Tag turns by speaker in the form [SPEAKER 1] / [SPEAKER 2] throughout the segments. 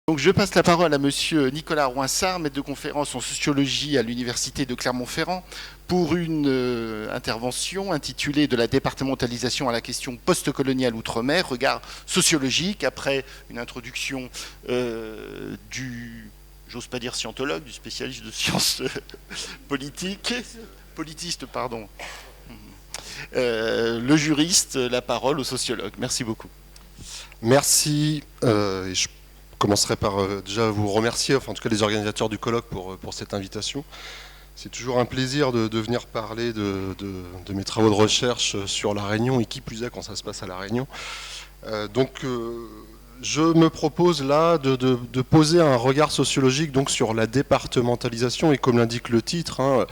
[SPEAKER 1] Donc je passe la parole à monsieur Nicolas Rouinsard, maître de conférence en sociologie à l'université de Clermont-Ferrand, pour une intervention intitulée de la départementalisation à la question post-coloniale outre-mer, regard sociologique, après une introduction du, j'ose pas dire scientologue, du spécialiste de sciences politiques, politiste, pardon, le juriste, la parole au sociologue. Merci beaucoup.
[SPEAKER 2] Merci. Je commencerai par déjà vous remercier, enfin en tout cas les organisateurs du colloque pour cette invitation. C'est toujours un plaisir de venir parler de mes travaux de recherche sur La Réunion, et qui plus est quand ça se passe à La Réunion. Je me propose là de poser un regard sociologique donc sur la départementalisation, et comme l'indique le titre,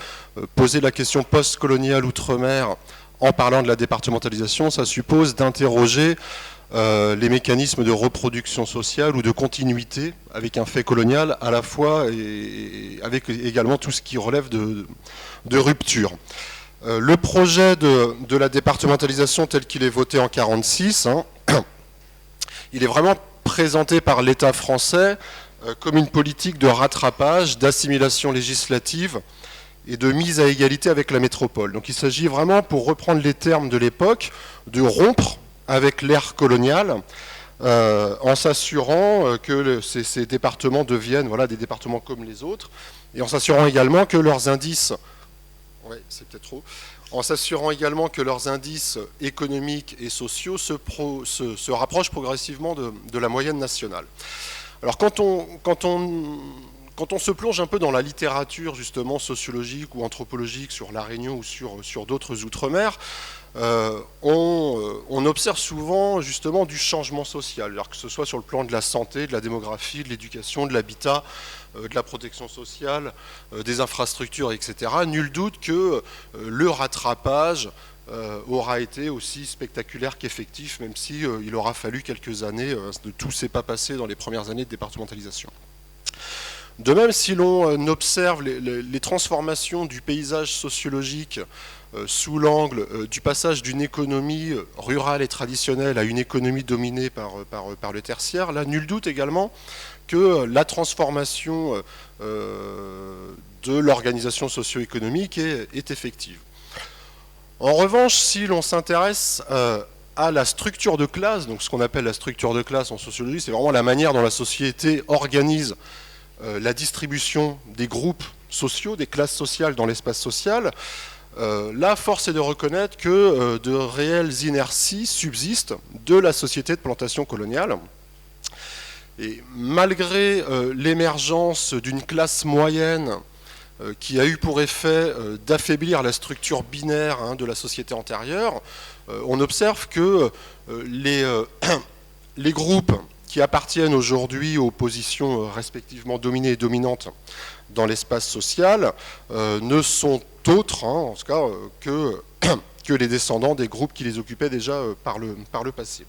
[SPEAKER 2] poser la question post-coloniale outre-mer en parlant de la départementalisation, ça suppose d'interroger les mécanismes de reproduction sociale ou de continuité avec un fait colonial à la fois, et avec également tout ce qui relève de rupture. Le projet de la départementalisation tel qu'il est voté en 1946, il est vraiment présenté par l'État français comme une politique de rattrapage, d'assimilation législative et de mise à égalité avec la métropole. Donc il s'agit vraiment, pour reprendre les termes de l'époque, de rompre avec l'ère coloniale, en s'assurant que ces départements deviennent des départements comme les autres, et en s'assurant également que leurs indices, en s'assurant également que leurs indices économiques et sociaux se rapprochent progressivement de la moyenne nationale. Alors quand on se plonge un peu dans la littérature justement sociologique ou anthropologique sur La Réunion ou sur d'autres outre-mer, on observe souvent justement du changement social, alors que ce soit sur le plan de la santé, de la démographie, de l'éducation, de l'habitat, de la protection sociale, des infrastructures, etc. Nul doute que le rattrapage aura été aussi spectaculaire qu'effectif, même si il aura fallu quelques années, tout ne s'est pas passé dans les premières années de départementalisation. De même, si l'on observe les transformations du paysage sociologique sous l'angle du passage d'une économie rurale et traditionnelle à une économie dominée par le tertiaire, là, nul doute également que la transformation de l'organisation socio-économique est effective. En revanche, si l'on s'intéresse à la structure de classe, donc ce qu'on appelle la structure de classe en sociologie, c'est vraiment la manière dont la société organise la distribution des groupes sociaux, des classes sociales dans l'espace social, là, force est de reconnaître que de réelles inerties subsistent de la société de plantation coloniale. Et malgré l'émergence d'une classe moyenne qui a eu pour effet d'affaiblir la structure binaire de la société antérieure, on observe que les groupes qui appartiennent aujourd'hui aux positions respectivement dominées et dominantes dans l'espace social ne sont autres, en tout cas, que les descendants des groupes qui les occupaient déjà par le passé.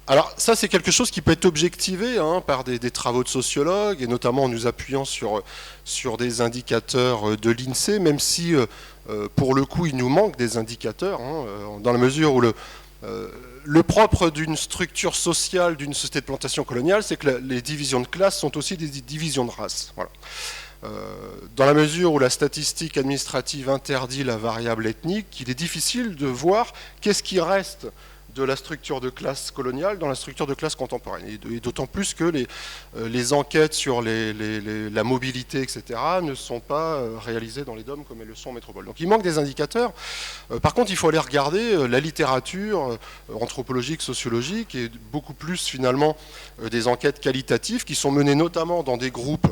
[SPEAKER 2] Alors ça, c'est quelque chose qui peut être objectivé par des travaux de sociologues, et notamment en nous appuyant sur des indicateurs de l'INSEE, même si pour le coup il nous manque des indicateurs, dans la mesure où le propre d'une structure sociale d'une société de plantation coloniale, c'est que les divisions de classe sont aussi des divisions de race. Voilà. Dans la mesure où la statistique administrative interdit la variable ethnique, il est difficile de voir qu'est-ce qui reste de la structure de classe coloniale dans la structure de classe contemporaine. Et d'autant plus que les enquêtes sur la mobilité, etc., ne sont pas réalisées dans les DOM comme elles le sont en métropole. Donc il manque des indicateurs. Par contre, il faut aller regarder la littérature anthropologique, sociologique, et beaucoup plus finalement des enquêtes qualitatives qui sont menées notamment dans des groupes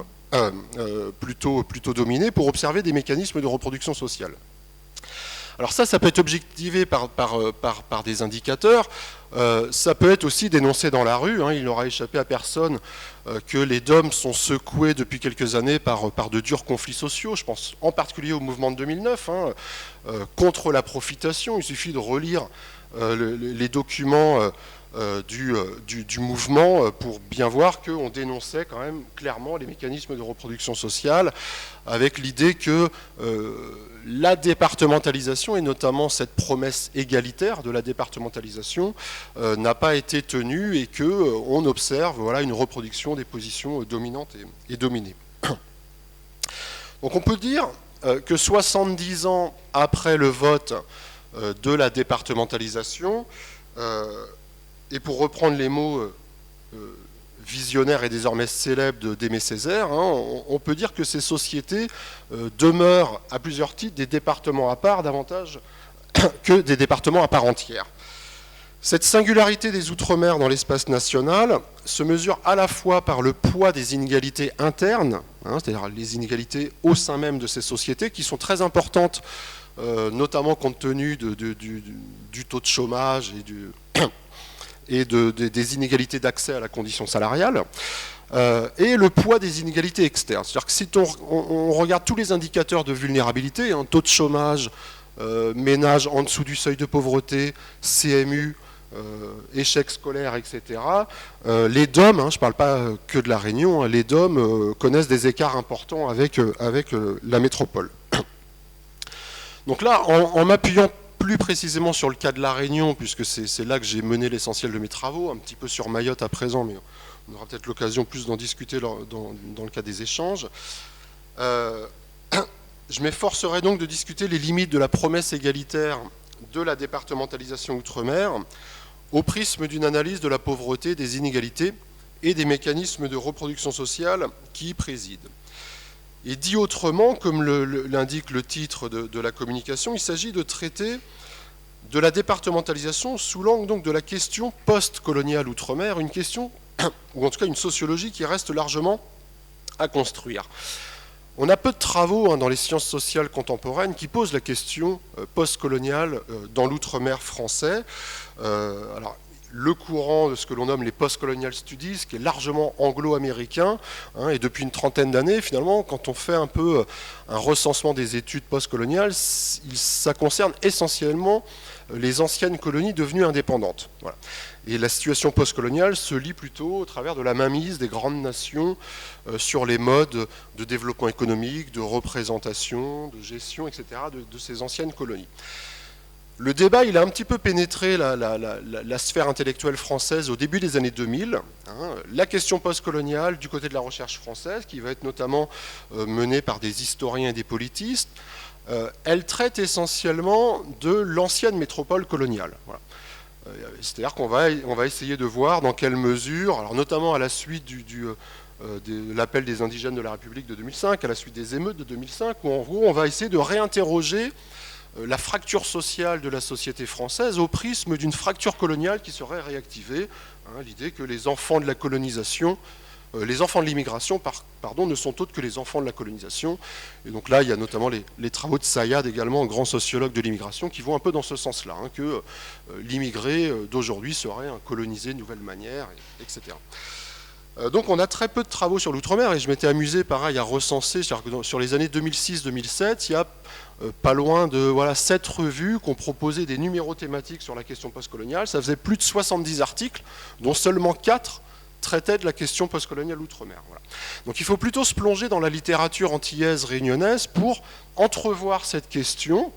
[SPEAKER 2] plutôt dominés pour observer des mécanismes de reproduction sociale. Alors ça peut être objectivé par des indicateurs, ça peut être aussi dénoncé dans la rue, il n'aura échappé à personne que les DOM sont secoués depuis quelques années par de durs conflits sociaux. Je pense en particulier au mouvement de 2009, contre la profitation. Il suffit de relire les documents du mouvement pour bien voir qu'on dénonçait quand même clairement les mécanismes de reproduction sociale, avec l'idée que la départementalisation, et notamment cette promesse égalitaire de la départementalisation, n'a pas été tenue et qu'on observe une reproduction des positions dominantes et dominées. Donc on peut dire que 70 ans après le vote de la départementalisation, et pour reprendre les mots visionnaires et désormais célèbres d'Aimé Césaire, on peut dire que ces sociétés demeurent à plusieurs titres des départements à part davantage que des départements à part entière. Cette singularité des Outre-mer dans l'espace national se mesure à la fois par le poids des inégalités internes, c'est-à-dire les inégalités au sein même de ces sociétés, qui sont très importantes, notamment compte tenu du taux de chômage et des inégalités d'accès à la condition salariale, et le poids des inégalités externes. C'est-à-dire que si on regarde tous les indicateurs de vulnérabilité, taux de chômage, ménage en dessous du seuil de pauvreté, CMU, échec scolaire, etc., les DOM, je ne parle pas que de la Réunion, les DOM connaissent des écarts importants avec la métropole. Donc là, en m'appuyant plus précisément sur le cas de la Réunion, puisque c'est là que j'ai mené l'essentiel de mes travaux, un petit peu sur Mayotte à présent, mais on aura peut-être l'occasion plus d'en discuter dans le cas des échanges. Je m'efforcerai donc de discuter les limites de la promesse égalitaire de la départementalisation outre-mer au prisme d'une analyse de la pauvreté, des inégalités et des mécanismes de reproduction sociale qui y président. Et dit autrement, comme l'indique le titre de la communication, il s'agit de traiter de la départementalisation sous l'angle donc de la question post-coloniale outre-mer, une question, ou en tout cas une sociologie qui reste largement à construire. On a peu de travaux dans les sciences sociales contemporaines qui posent la question post-coloniale dans l'outre-mer français. Alors, le courant de ce que l'on nomme les post-colonial studies, qui est largement anglo-américain, et depuis une trentaine d'années, finalement, quand on fait un peu un recensement des études post-coloniales, ça concerne essentiellement les anciennes colonies devenues indépendantes. Voilà. Et la situation post-coloniale se lie plutôt au travers de la mainmise des grandes nations sur les modes de développement économique, de représentation, de gestion, etc., de ces anciennes colonies. Le débat, il a un petit peu pénétré la sphère intellectuelle française au début des années 2000. La question postcoloniale du côté de la recherche française, qui va être notamment menée par des historiens et des politistes, elle traite essentiellement de l'ancienne métropole coloniale. Voilà. C'est-à-dire qu'on va essayer de voir dans quelle mesure, alors notamment à la suite de l'appel des indigènes de la République de 2005, à la suite des émeutes de 2005, où en gros on va essayer de réinterroger la fracture sociale de la société française au prisme d'une fracture coloniale qui serait réactivée. L'idée que les enfants de la colonisation, les enfants de l'immigration, ne sont autres que les enfants de la colonisation. Et donc là, il y a notamment les travaux de Sayad, également, grand sociologue de l'immigration, qui vont un peu dans ce sens-là, que l'immigré d'aujourd'hui serait un colonisé de nouvelle manière, etc. Donc on a très peu de travaux sur l'outre-mer, et je m'étais amusé, pareil, à recenser, c'est-à-dire que sur les années 2006-2007, il y a pas loin de 7 revues qui ont proposé des numéros thématiques sur la question postcoloniale. Ça faisait plus de 70 articles, dont seulement 4 traitaient de la question postcoloniale outre-mer. Voilà. Donc il faut plutôt se plonger dans la littérature antillaise réunionnaise pour entrevoir cette question.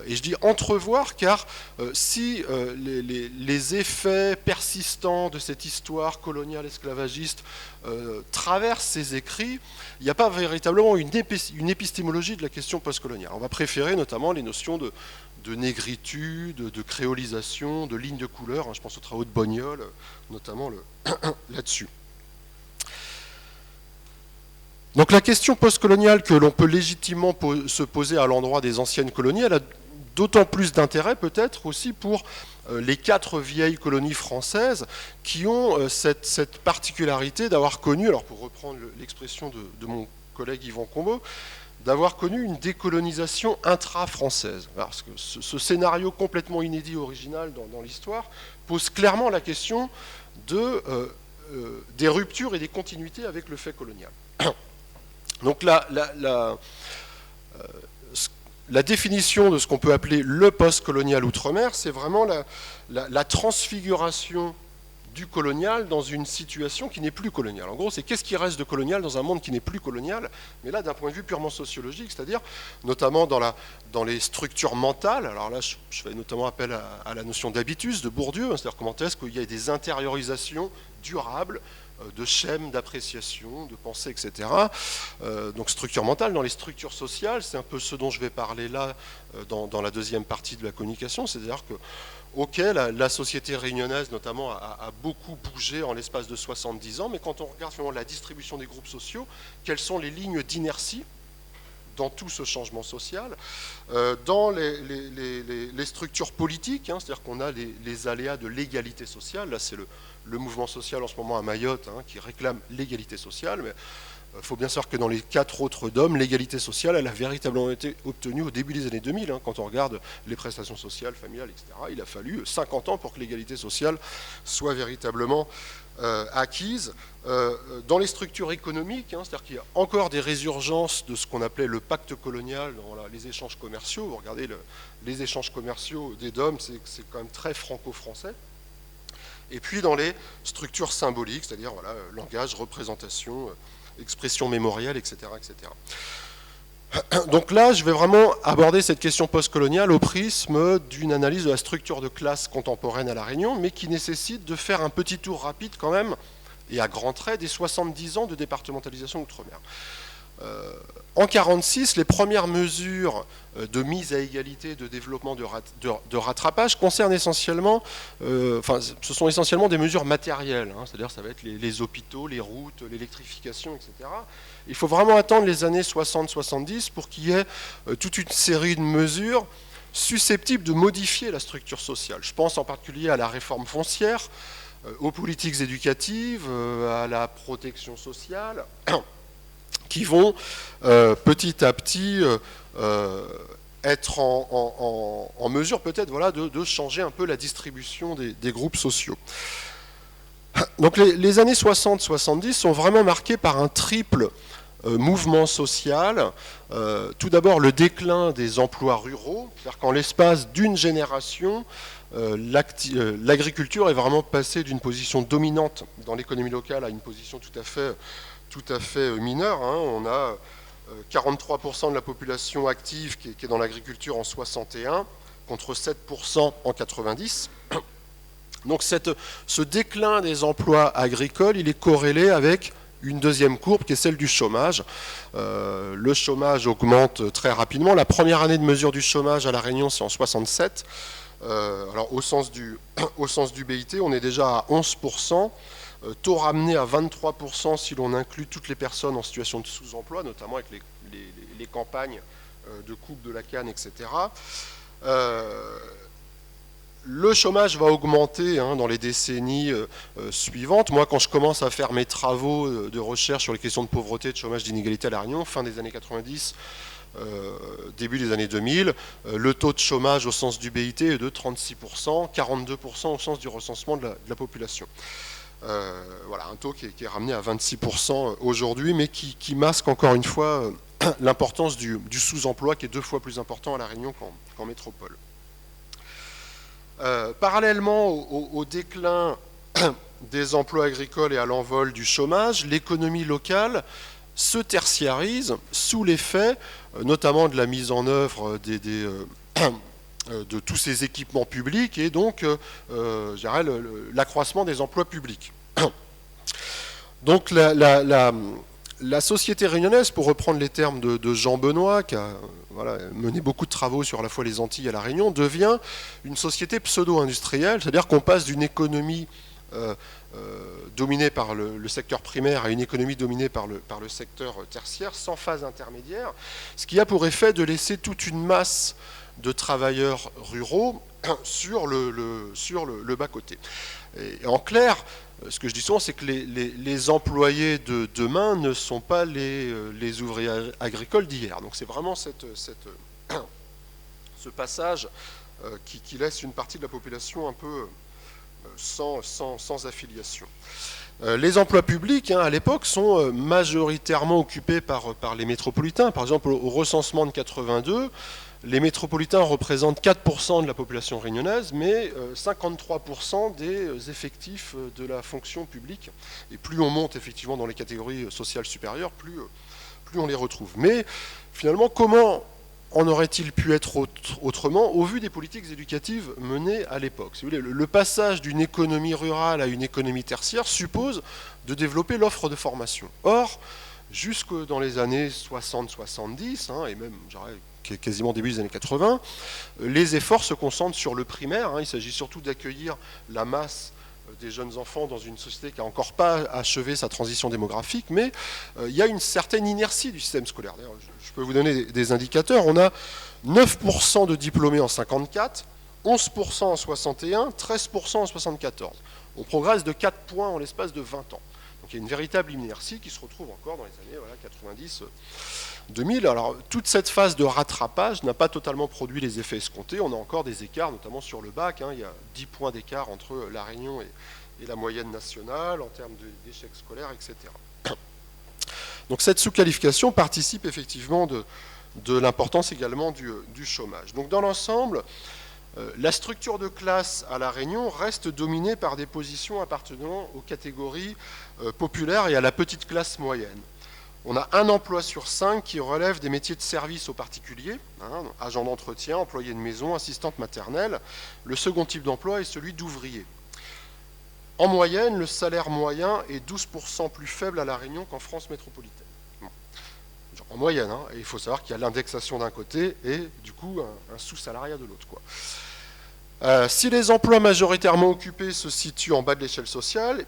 [SPEAKER 2] Et je dis entrevoir car si les effets persistants de cette histoire coloniale esclavagiste traversent ces écrits, il n'y a pas véritablement une épistémologie de la question postcoloniale. On va préférer notamment les notions de négritude, de créolisation, de ligne de couleur. Je pense aux travaux de Bognol, notamment là-dessus. Donc la question postcoloniale que l'on peut légitimement se poser à l'endroit des anciennes colonies, elle a d'autant plus d'intérêt peut-être aussi pour les 4 vieilles colonies françaises qui ont cette particularité d'avoir connu, alors pour reprendre l'expression de mon collègue Yvan Combeau, d'avoir connu une décolonisation intra-française. Parce que ce scénario complètement inédit, original dans l'histoire, pose clairement la question des ruptures et des continuités avec le fait colonial. Donc la définition de ce qu'on peut appeler le post-colonial outre-mer, c'est vraiment la transfiguration du colonial dans une situation qui n'est plus coloniale. En gros, c'est qu'est-ce qui reste de colonial dans un monde qui n'est plus colonial, mais là d'un point de vue purement sociologique, c'est-à-dire notamment dans les structures mentales. Alors là, je fais notamment appel à la notion d'habitus de Bourdieu, c'est-à-dire comment est-ce qu'il y a des intériorisations durables de schèmes d'appréciation, de pensée, etc. Donc structure mentale, dans les structures sociales, c'est un peu ce dont je vais parler là dans la deuxième partie de la communication, c'est-à-dire que ok, la société réunionnaise notamment a beaucoup bougé en l'espace de 70 ans, mais quand on regarde finalement la distribution des groupes sociaux, quelles sont les lignes d'inertie dans tout ce changement social, dans les structures politiques, hein, c'est-à-dire qu'on a les aléas de l'égalité sociale, là c'est le mouvement social en ce moment à Mayotte qui réclame l'égalité sociale, mais il faut bien savoir que dans les 4 autres DOM, l'égalité sociale, elle a véritablement été obtenue au début des années 2000. Quand on regarde les prestations sociales, familiales, etc., il a fallu 50 ans pour que l'égalité sociale soit véritablement acquise. Dans les structures économiques, c'est-à-dire qu'il y a encore des résurgences de ce qu'on appelait le pacte colonial dans les échanges commerciaux. Vous regardez les échanges commerciaux des DOM, c'est quand même très franco-français. Et puis dans les structures symboliques, c'est-à-dire voilà, langage, représentation, expression mémorielle, etc., etc. Donc là, je vais vraiment aborder cette question postcoloniale au prisme d'une analyse de la structure de classe contemporaine à La Réunion, mais qui nécessite de faire un petit tour rapide quand même, et à grands traits, des 70 ans de départementalisation outre-mer. En 1946, les premières mesures de mise à égalité, de développement, de rattrapage concernent essentiellement, ce sont essentiellement des mesures matérielles, c'est-à-dire ça va être les hôpitaux, les routes, l'électrification, etc. Il faut vraiment attendre les années 60-70 pour qu'il y ait toute une série de mesures susceptibles de modifier la structure sociale. Je pense en particulier à la réforme foncière, aux politiques éducatives, à la protection sociale, qui vont petit à petit être en mesure peut-être voilà, de changer un peu la distribution des groupes sociaux. Donc les années 60-70 sont vraiment marquées par un triple mouvement social. Tout d'abord le déclin des emplois ruraux, c'est-à-dire qu'en l'espace d'une génération, l'agriculture est vraiment passée d'une position dominante dans l'économie locale à une position tout à fait mineure. On a 43% de la population active qui est dans l'agriculture en 61 contre 7% en 90. Donc ce déclin des emplois agricoles, il est corrélé avec une deuxième courbe qui est celle du chômage. Le chômage augmente très rapidement. La première année de mesure du chômage à La Réunion, c'est en 67. Alors au sens du BIT, on est déjà à 11%. Taux ramené à 23% si l'on inclut toutes les personnes en situation de sous-emploi, notamment avec les campagnes de coupe de la canne, etc. Le chômage va augmenter dans les décennies suivantes. Moi, quand je commence à faire mes travaux de recherche sur les questions de pauvreté, de chômage, d'inégalité à La Réunion, fin des années 90, début des années 2000, le taux de chômage au sens du BIT est de 36%, 42% au sens du recensement de la population. Voilà, un taux qui est ramené à 26% aujourd'hui, mais qui masque encore une fois l'importance du sous-emploi qui est 2 fois plus important à La Réunion qu'en métropole. Parallèlement au déclin des emplois agricoles et à l'envol du chômage, l'économie locale se tertiarise sous l'effet notamment de la mise en œuvre de tous ces équipements publics et donc l'accroissement des emplois publics. Donc la société réunionnaise, pour reprendre les termes de Jean Benoît, qui a mené beaucoup de travaux sur à la fois les Antilles et la Réunion, devient une société pseudo-industrielle, c'est-à-dire qu'on passe d'une économie dominée par le secteur primaire à une économie dominée par le secteur tertiaire, sans phase intermédiaire, ce qui a pour effet de laisser toute une masse de travailleurs ruraux sur le bas-côté. Et en clair, ce que je dis souvent, c'est que les employés de demain ne sont pas les ouvriers agricoles d'hier. Donc c'est vraiment ce passage qui laisse une partie de la population un peu sans affiliation. Les emplois publics, à l'époque, sont majoritairement occupés par les métropolitains. Par exemple, au recensement de 82, les métropolitains représentent 4% de la population réunionnaise, mais 53% des effectifs de la fonction publique. Et plus on monte effectivement dans les catégories sociales supérieures, plus on les retrouve. Mais finalement, comment en aurait-il pu être autrement au vu des politiques éducatives menées à l'époque? Si vous voulez, le passage d'une économie rurale à une économie tertiaire suppose de développer l'offre de formation. Or, jusque dans les années 60-70, et même quasiment début des années 80, les efforts se concentrent sur le primaire. Il s'agit surtout d'accueillir la masse des jeunes enfants dans une société qui n'a encore pas achevé sa transition démographique, mais il y a une certaine inertie du système scolaire. D'ailleurs, je peux vous donner des indicateurs. On a 9% de diplômés en 54, 11% en 61, 13% en 74. On progresse de 4 points en l'espace de 20 ans. Donc il y a une véritable inertie qui se retrouve encore dans les années 90-2000. Alors toute cette phase de rattrapage n'a pas totalement produit les effets escomptés. On a encore des écarts, notamment sur le bac. Il y a 10 points d'écart entre La Réunion et la moyenne nationale en termes d'échecs scolaires, etc. Donc cette sous-qualification participe effectivement de l'importance également du chômage. Donc dans l'ensemble, la structure de classe à La Réunion reste dominée par des positions appartenant aux catégories populaires et à la petite classe moyenne. On a un emploi sur 5 qui relève des métiers de service aux particuliers, agent d'entretien, employé de maison, assistante maternelle. Le second type d'emploi est celui d'ouvrier. En moyenne, le salaire moyen est 12% plus faible à La Réunion qu'en France métropolitaine. En moyenne, et il faut savoir qu'il y a l'indexation d'un côté et du coup un sous-salariat de l'autre. Si les emplois majoritairement occupés se situent en bas de l'échelle sociale,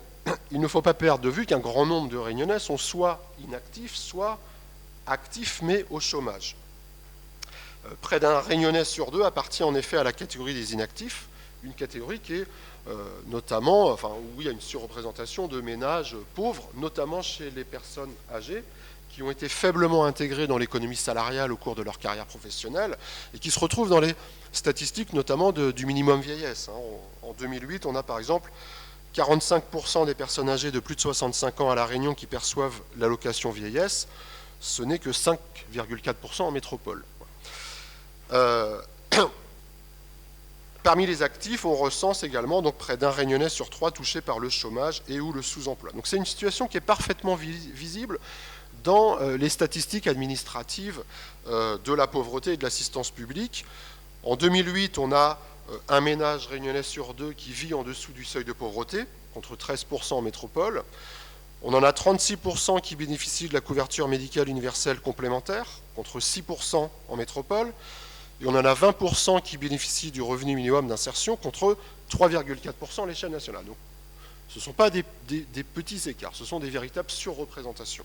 [SPEAKER 2] il ne faut pas perdre de vue qu'un grand nombre de Réunionnais sont soit inactifs, soit actifs mais au chômage. Près d'un Réunionnais sur deux appartient en effet à la catégorie des inactifs, une catégorie qui est notamment, où il y a une surreprésentation de ménages pauvres, notamment chez les personnes âgées, qui ont été faiblement intégrés dans l'économie salariale au cours de leur carrière professionnelle et qui se retrouvent dans les statistiques notamment du minimum vieillesse. En 2008, on a par exemple 45% des personnes âgées de plus de 65 ans à La Réunion qui perçoivent l'allocation vieillesse. Ce n'est que 5,4% en métropole. Parmi les actifs, on recense également donc près d'un Réunionnais sur 3 touchés par le chômage et ou le sous-emploi. Donc c'est une situation qui est parfaitement visible dans les statistiques administratives de la pauvreté et de l'assistance publique. En 2008, on a un ménage réunionnais sur 2 qui vit en dessous du seuil de pauvreté, contre 13% en métropole. On en a 36% qui bénéficient de la couverture médicale universelle complémentaire, contre 6% en métropole. Et on en a 20% qui bénéficient du revenu minimum d'insertion, contre 3,4% à l'échelle nationale. Donc, ce ne sont pas des petits écarts, ce sont des véritables surreprésentations.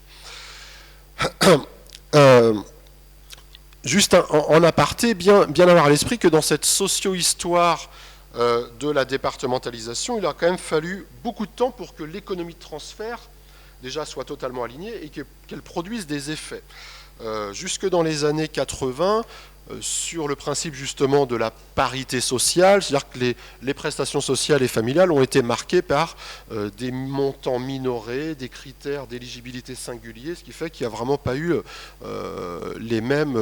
[SPEAKER 2] Juste en aparté, bien avoir à l'esprit que dans cette socio-histoire de la départementalisation, il a quand même fallu beaucoup de temps pour que l'économie de transfert déjà soit totalement alignée et qu'elle produise des effets. Jusque dans les années 80, sur le principe justement de la parité sociale, c'est-à-dire que les prestations sociales et familiales ont été marquées par des montants minorés, des critères d'éligibilité singuliers, ce qui fait qu'il n'y a vraiment pas eu les mêmes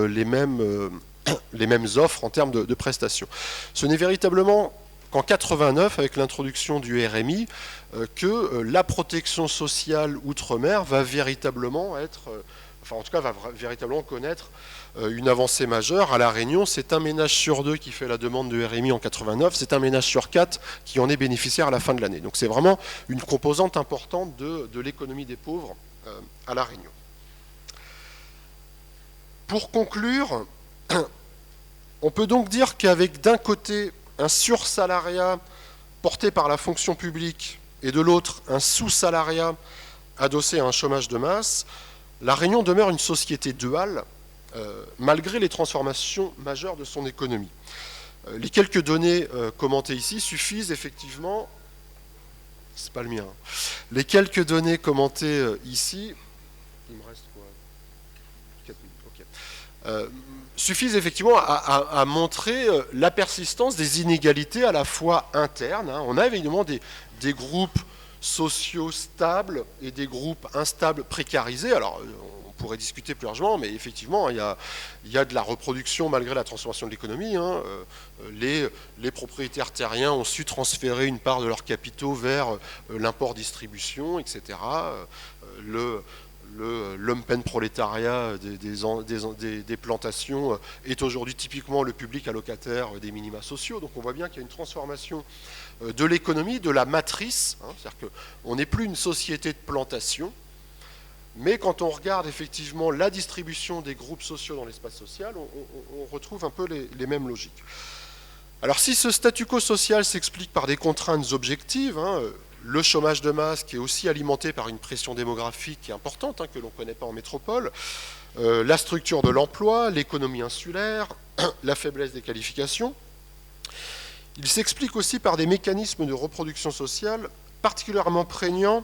[SPEAKER 2] offres en termes de prestations. Ce n'est véritablement qu'en 89, avec l'introduction du RMI, que la protection sociale outre-mer va véritablement connaître une avancée majeure. À La Réunion, c'est un ménage sur 2 qui fait la demande de RMI en 89, c'est un ménage sur 4 qui en est bénéficiaire à la fin de l'année. Donc c'est vraiment une composante importante de l'économie des pauvres à La Réunion. Pour conclure, on peut donc dire qu'avec d'un côté un sursalariat porté par la fonction publique et de l'autre un sous-salariat adossé à un chômage de masse, La Réunion demeure une société duale, malgré les transformations majeures de son économie. Les quelques données commentées ici suffisent effectivement. C'est pas le mien. Les quelques données commentées ici. Il me reste quoi 4 minutes. Ok. Suffisent effectivement à montrer la persistance des inégalités à la fois internes. On a évidemment des groupes sociaux stables et des groupes instables précarisés. Alors, on pourrait discuter plus largement, mais effectivement, il y a de la reproduction malgré la transformation de l'économie. Les propriétaires terriens ont su transférer une part de leurs capitaux vers l'import-distribution, etc. Le lumpenprolétariat des plantations est aujourd'hui typiquement le public allocataire des minima sociaux. Donc on voit bien qu'il y a une transformation de l'économie, de la matrice. C'est-à-dire qu'on n'est plus une société de plantation, mais quand on regarde effectivement la distribution des groupes sociaux dans l'espace social, on retrouve un peu les mêmes logiques. Alors si ce statu quo social s'explique par des contraintes objectives, le chômage de masse qui est aussi alimenté par une pression démographique qui est importante, que l'on ne connaît pas en métropole, la structure de l'emploi, l'économie insulaire, la faiblesse des qualifications. Il s'explique aussi par des mécanismes de reproduction sociale particulièrement prégnants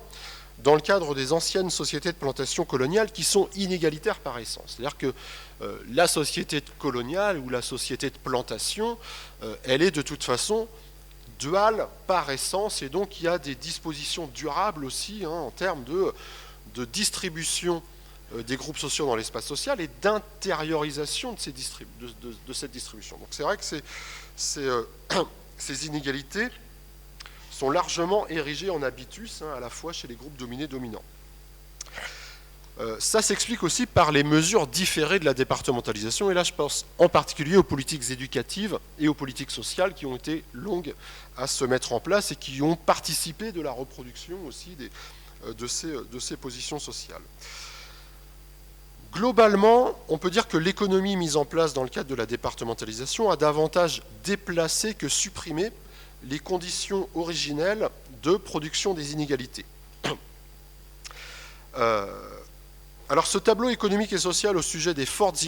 [SPEAKER 2] dans le cadre des anciennes sociétés de plantation coloniales qui sont inégalitaires par essence. C'est-à-dire que la société coloniale ou la société de plantation, elle est de toute façon dual par essence, et donc il y a des dispositions durables aussi en termes de distribution des groupes sociaux dans l'espace social et d'intériorisation de cette distribution. Donc c'est vrai que ces inégalités sont largement érigées en habitus, à la fois chez les groupes dominés-dominants. Ça s'explique aussi par les mesures différées de la départementalisation, et là je pense en particulier aux politiques éducatives et aux politiques sociales qui ont été longues à se mettre en place et qui ont participé de la reproduction aussi de ces positions sociales. Globalement, on peut dire que l'économie mise en place dans le cadre de la départementalisation a davantage déplacé que supprimé les conditions originelles de production des inégalités. Alors ce tableau économique et social au sujet des fortes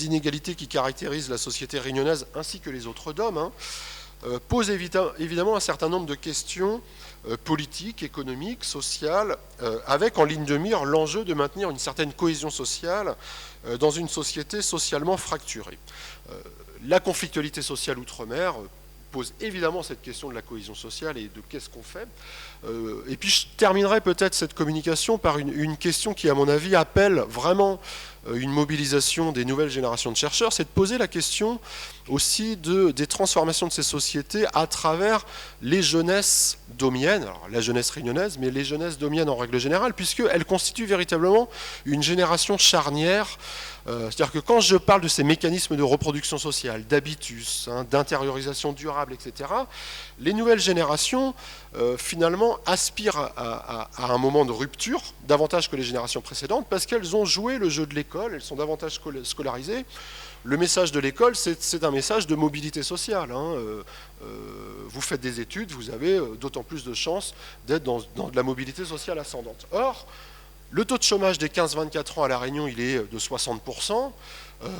[SPEAKER 2] inégalités qui caractérisent la société réunionnaise ainsi que les autres DOM pose évidemment un certain nombre de questions politiques, économiques, sociales, avec en ligne de mire l'enjeu de maintenir une certaine cohésion sociale dans une société socialement fracturée. La conflictualité sociale outre-mer pose évidemment cette question de la cohésion sociale et de qu'est-ce qu'on fait. Et puis je terminerai peut-être cette communication par une question qui, à mon avis, appelle vraiment une mobilisation des nouvelles générations de chercheurs, c'est de poser la question aussi des transformations de ces sociétés à travers les jeunesses domiennes, alors la jeunesse réunionnaise, mais les jeunesses domiennes en règle générale, puisqu'elles constituent véritablement une génération charnière. C'est-à-dire que quand je parle de ces mécanismes de reproduction sociale, d'habitus, d'intériorisation durable, etc., les nouvelles générations, finalement, aspirent à un moment de rupture, davantage que les générations précédentes, parce qu'elles ont joué le jeu de l'école, elles sont davantage scolarisées. Le message de l'école, c'est un message de mobilité sociale. Vous faites des études, vous avez d'autant plus de chances d'être dans de la mobilité sociale ascendante. Or, le taux de chômage des 15-24 ans à La Réunion, il est de 60%.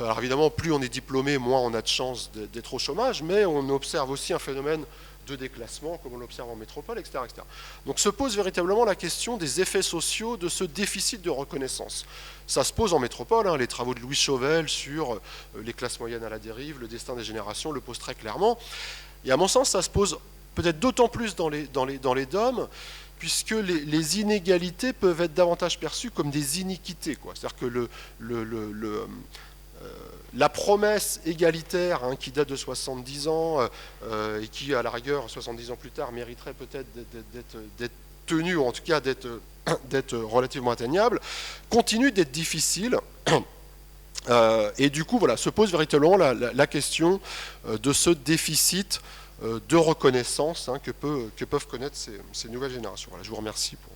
[SPEAKER 2] Alors évidemment, plus on est diplômé, moins on a de chances d'être au chômage, mais on observe aussi un phénomène de déclassement, comme on l'observe en métropole, etc., etc. Donc se pose véritablement la question des effets sociaux de ce déficit de reconnaissance. Ça se pose en métropole, les travaux de Louis Chauvel sur les classes moyennes à la dérive, le destin des générations le posent très clairement. Et à mon sens, ça se pose peut-être d'autant plus dans les DOM, puisque les inégalités peuvent être davantage perçues comme des iniquités. C'est-à-dire que la promesse égalitaire qui date de 70 ans et qui, à la rigueur, 70 ans plus tard, mériterait peut-être d'être tenue, ou en tout cas d'être relativement atteignable, continue d'être difficile. Et du coup, voilà, se pose véritablement la question de ce déficit de reconnaissance que peuvent connaître ces nouvelles générations. Voilà, je vous remercie pour